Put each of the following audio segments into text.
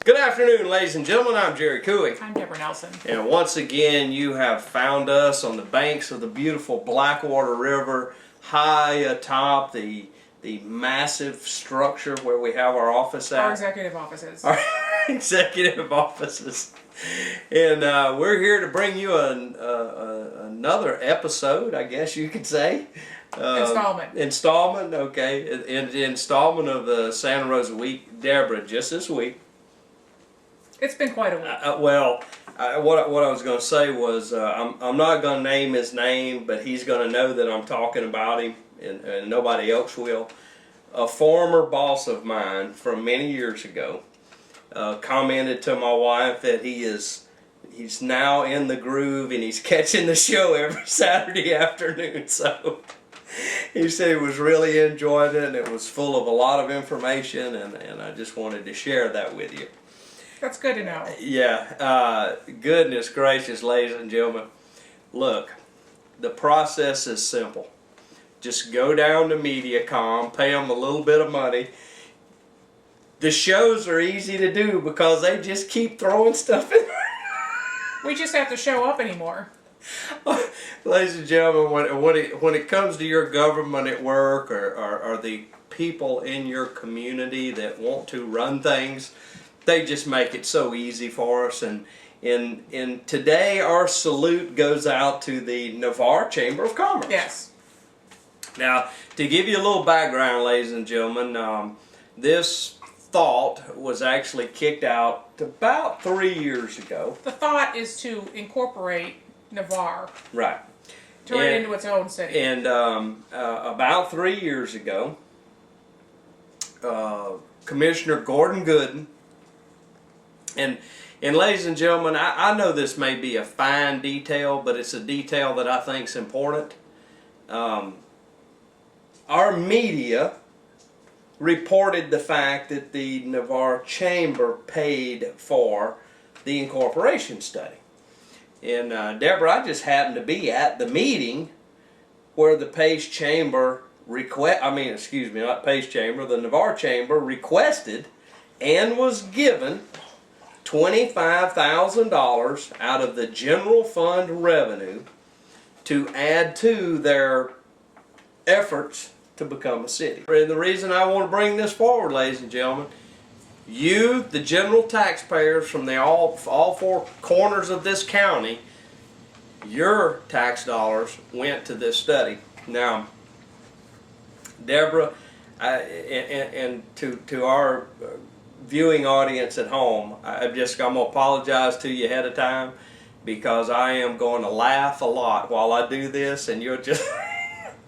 Good afternoon, ladies and gentlemen. I'm Jerry Cooey. I'm Deborah Nelson. And once again, you have found us on the banks of the beautiful Blackwater River, high atop the massive structure where we have our office at. Our executive offices. Our executive offices. And we're here to bring you another episode, I guess you could say. Installment, okay. Installment of the Santa Rosa Week. Deborah, just this week. It's been quite a week. What I was going to say was I'm not going to name his name, but he's going to know that I'm talking about him, and nobody else will. A former boss of mine from many years ago commented to my wife that he's now in the groove and he's catching the show every Saturday afternoon. So he said he was really enjoying it and it was full of a lot of information, and I just wanted to share that with you. That's good to know. Yeah. Goodness gracious, ladies and gentlemen. Look, the process is simple. Just go down to MediaCom, pay them a little bit of money. The shows are easy to do because they just keep throwing stuff in there. We just have to show up anymore. Ladies and gentlemen, when it comes to your government at work or the people in your community that want to run things, they just make it so easy for us. And today our salute goes out to the Navarre Chamber of Commerce. Yes. Now, to give you a little background, ladies and gentlemen, this thought was actually kicked out about 3 years ago. The thought is to incorporate Navarre. Right. Turn it into its own city. And about 3 years ago, Commissioner Gordon Gooden, and ladies and gentlemen, I know this may be a fine detail, but it's a detail that I think is important. Our media reported the fact that the Navarre Chamber paid for the incorporation study. And Deborah, I just happened to be at the meeting where the the Navarre Chamber requested and was given $25,000 out of the general fund revenue to add to their efforts to become a city. And the reason I want to bring this forward, ladies and gentlemen, you, the general taxpayers from all four corners of this county, your tax dollars went to this study. Now, Deborah, and to our viewing audience at home, I'm going to apologize to you ahead of time because I am going to laugh a lot while I do this, and you're just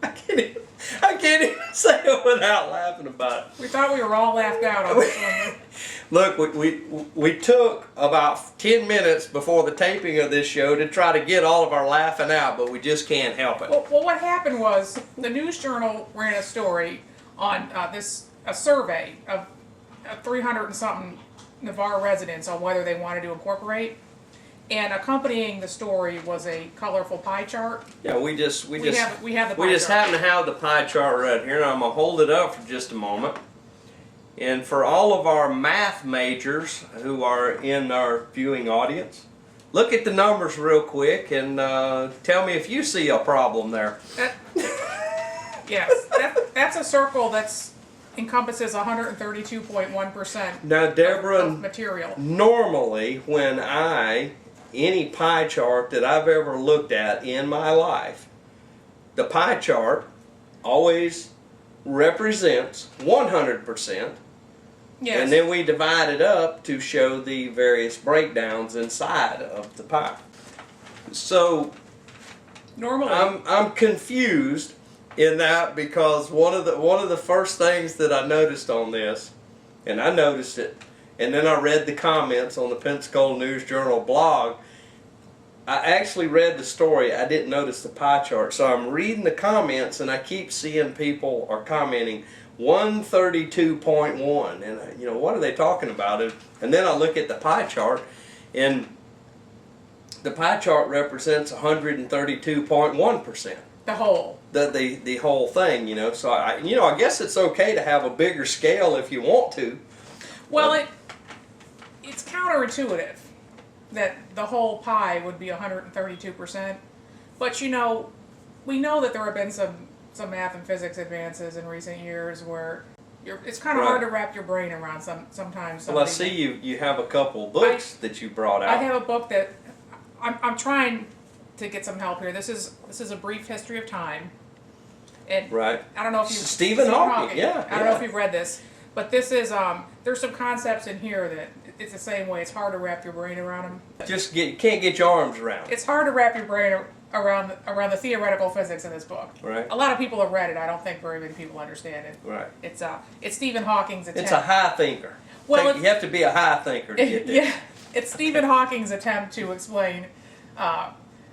I can't even say it without laughing about it. We thought we were all laughed out on this one. Look, we took about 10 minutes before the taping of this show to try to get all of our laughing out, but we just can't help it. Well, what happened was the News Journal ran a story on a survey of 300 and something Navarre residents on whether they wanted to incorporate. And accompanying the story was a colorful pie chart. Yeah, we just have the pie chart. happen to have the pie chart right here, and I'm gonna hold it up for just a moment. And for all of our math majors who are in our viewing audience, look at the numbers real quick and tell me if you see a problem there. Yes, that's a circle that's encompasses 132.1%. Now, Deborah, of material. Normally, when any pie chart that I've ever looked at in my life, the pie chart always represents 100%. Yes. And then we divide it up to show the various breakdowns inside of the pie. So normally I'm confused in that because one of the first things that I noticed on this, and I noticed it, and then I read the comments on the Pensacola News Journal blog. I actually read the story. I didn't notice the pie chart. So I'm reading the comments and I keep seeing people are commenting 132.1. And what are they talking about? And then I look at the pie chart, and the pie chart represents 132.1%. The whole. The whole thing, So I guess it's okay to have a bigger scale if you want to. Well, it's counterintuitive that the whole pie would be 132%. But you know, we know that there have been some math and physics advances in recent years where it's kind of hard to wrap your brain around sometimes. Well, I see you have a couple books that you brought out. I have a book that I'm trying to get some help here. This is a brief history of time. And right. I don't know if you've Stephen Hawking. Yeah. I don't know if you've read this, but this is there's some concepts in here that it's the same way. It's hard to wrap your brain around them. Can't get your arms around. It's hard to wrap your brain around the theoretical physics in this book. Right. A lot of people have read it. I don't think very many people understand it. Right. It's Stephen Hawking's attempt. It's a high thinker. Well, you have to be a high thinker to get this. Yeah, it's Stephen Hawking's attempt to explain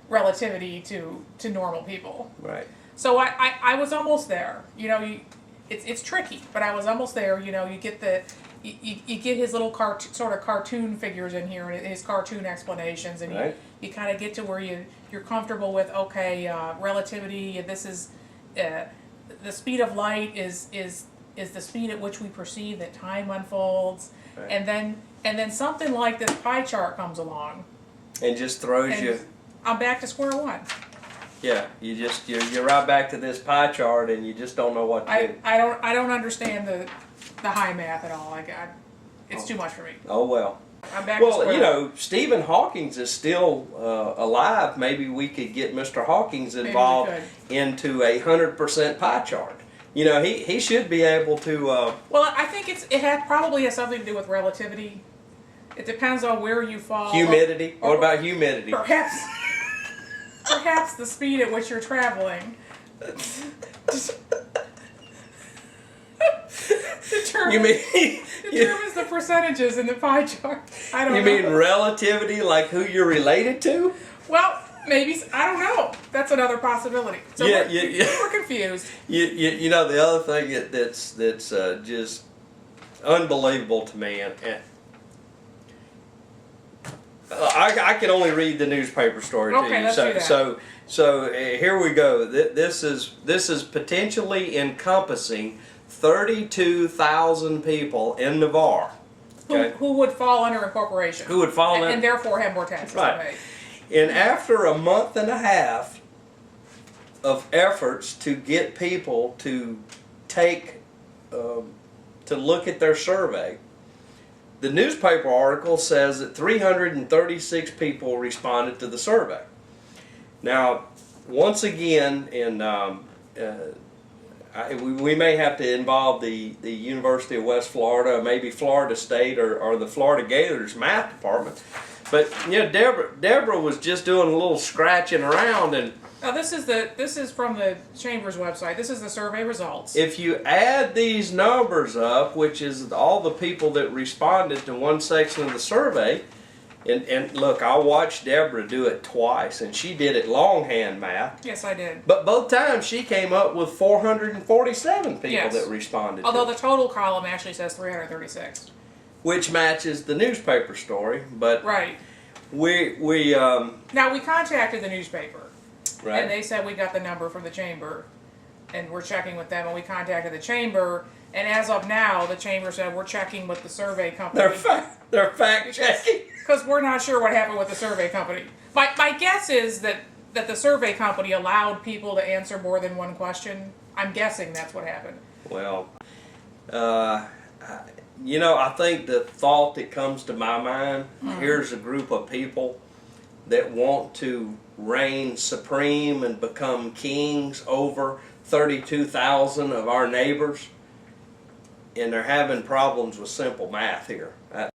relativity to normal people. Right. So I was almost there. You know, it's tricky, but I was almost there. You know, you get you get his little sort of cartoon figures in here and his cartoon explanations, and you kind of get to where you're comfortable with, okay, relativity. This is the speed of light is the speed at which we perceive that time unfolds, and then something like this pie chart comes along, and just throws you. I'm back to square one. Yeah, you're right back to this pie chart, and you just don't know what to do. I don't understand the high math at all. It's too much for me. Oh well. I'm back to square you know, Stephen Hawking's is still alive. Maybe we could get Mr. Hawking's involved into 100% pie chart. You know, he should be able to. Well, I think probably has something to do with relativity. It depends on where you fall. Humidity. What about humidity? Perhaps the speed at which you're traveling. Determines the percentages in the pie chart. I don't know. You mean relativity, like who you're related to? Well, maybe, I don't know. That's another possibility. So we're confused. You know, the other thing that's just unbelievable to me, and I can only read the newspaper story to you. Let's do that. So here we go. This is potentially encompassing 32,000 people in Navarre. Okay? Who would fall under incorporation. Who would fall and therefore have more taxes to pay. And after a month and a half of efforts to get people to to look at their survey, the newspaper article says that 336 people responded to the survey. Now, once again, we may have to involve the University of West Florida, maybe Florida State, or the Florida Gators math department. But you know, Deborah was just doing a little scratching around, and now this is from the Chamber's website. This is the survey results. If you add these numbers up, which is all the people that responded to one section of the survey, and look, I watched Deborah do it twice, and she did it longhand math. Yes, I did. But both times she came up with 447 people that responded. Although the total column actually says 336. Which matches the newspaper story, but we now we contacted the newspaper, and they said we got the number from the Chamber, and we're checking with them, and we contacted the Chamber, and as of now, the Chamber said we're checking with the survey company. They're fact checking because we're not sure what happened with the survey company. My guess is that the survey company allowed people to answer more than one question. I'm guessing that's what happened. Well, you know, I think the thought that comes to my mind, here's a group of people that want to reign supreme and become kings over 32,000 of our neighbors, and they're having problems with simple math here.